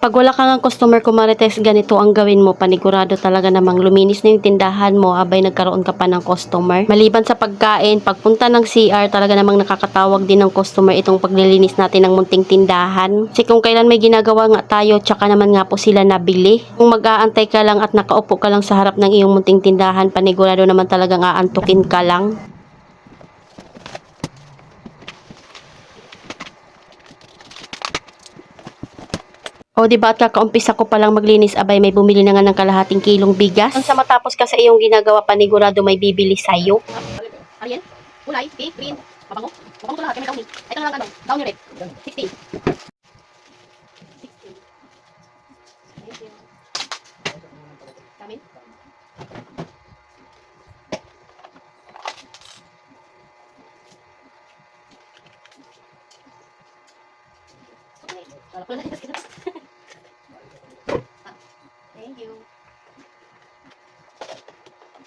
Pag wala kang customer ko Marites, ganito ang gawin mo. Panigurado talaga namang luminis na yung tindahan mo abay nagkaroon ka pa ng customer. Maliban sa pagkain, pagpunta ng CR, talaga namang nakakatawag din ng customer itong paglilinis natin ng munting tindahan. Kasi kung kailan may ginagawa nga tayo, tsaka naman nga po sila nabili. Kung mag-aantay ka lang at nakaupo ka lang sa harap ng iyong munting tindahan, panigurado naman talagang aantukin ka lang. O diba at kakaumpisa ko palang maglinis abay may bumili na nga ng kalahating kilong bigas. Ang sa matapos ka sa iyong ginagawa panigurado may bibili sa'yo. Ariel, kulay, pink, green, mabango. Mabango lahat, may downy. Ito na lang ano, downy red. 16. 16. Thank you. Kamin? Thank you.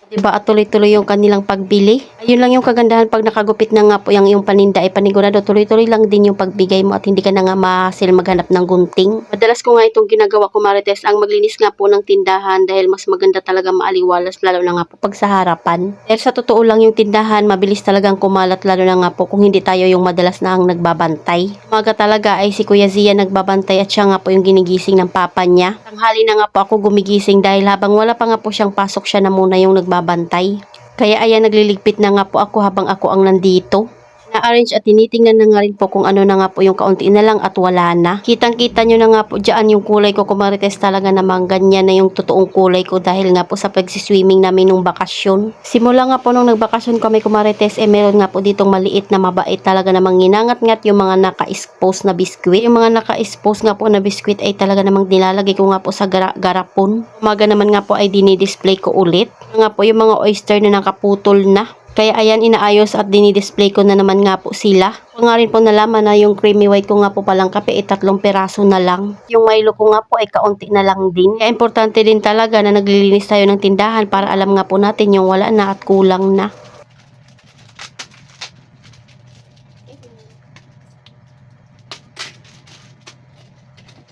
Diba at tuloy-tuloy yung kanilang pagbili. Ayun lang yung kagandahan pag nakagupit na nga po yung iyong paninda ay panigurado tuloy-tuloy lang din yung pagbigay mo at hindi ka na nga masil maghanap ng gunting. Madalas ko nga itong ginagawa ko Marites ang maglinis nga po ng tindahan dahil mas maganda talaga maaliwalas lalo na nga po pag sa harapan. Dahil sa totoo lang yung tindahan mabilis talagang kumalat lalo na nga po kung hindi tayo yung madalas na ang nagbabantay. Umaga talaga ay si Kuya Zia nagbabantay at siya nga po yung ginigising ng papa niya. Tanghali na nga po ako gumigising dahil habang wala pa nga po siyang pasok siya na muna yung nagbabantay. Kaya ayan nagliligpit na nga po ako habang ako ang nandito. Na-arrange at tinitingnan na nga rin po kung ano na nga po yung kaunti na lang at wala na. Kitang-kita nyo na nga po dyan yung kulay ko Marites talaga namang ganyan na yung totoong kulay ko dahil nga po sa pagsiswimming namin nung bakasyon. Simula nga po nung nagbakasyon kami Marites meron nga po ditong maliit na mabait talaga namang ginangat-ngat yung mga naka-expose na biskwit. Yung mga naka-expose nga po na biskwit ay talaga namang nilalagay ko nga po sa garapon. Umaga naman nga po ay dinidisplay ko ulit. Nga po yung mga oyster na nakaputol na. Kaya ayan inaayos at dinidisplay ko na naman nga po sila. Kung nga rin po nalaman na yung creamy white ko nga po palang kape ay 3 piraso na lang. Yung Milo ko nga po ay kaunti na lang din. Kaya importante din talaga na naglilinis tayo ng tindahan para alam nga po natin yung wala na at kulang na.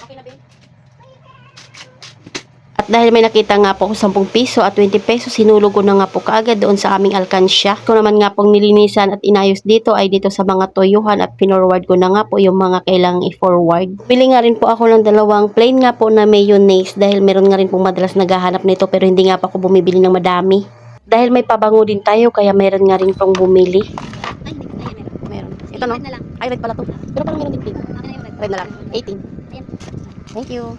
Okay na ba? At dahil may nakita nga po ako 10 piso at 20 pesos, sinulog ko na nga po kaagad doon sa aming alkansya. Kung naman nga pong nilinisan at inayos dito ay dito sa mga toyuhan at pinorward ko na nga po yung mga kailangang i-forward. Bili nga rin po ako ng 2 plain nga po na mayonnaise dahil meron nga rin pong madalas naghahanap nito pero hindi nga pa ako bumibili ng madami. Dahil may pabango din tayo kaya meron nga rin pong bumili. Ay, hindi. Meron. Ito no? Ay, red pala to. Pero parang meron din pink. Red na lang. 18. Thank you.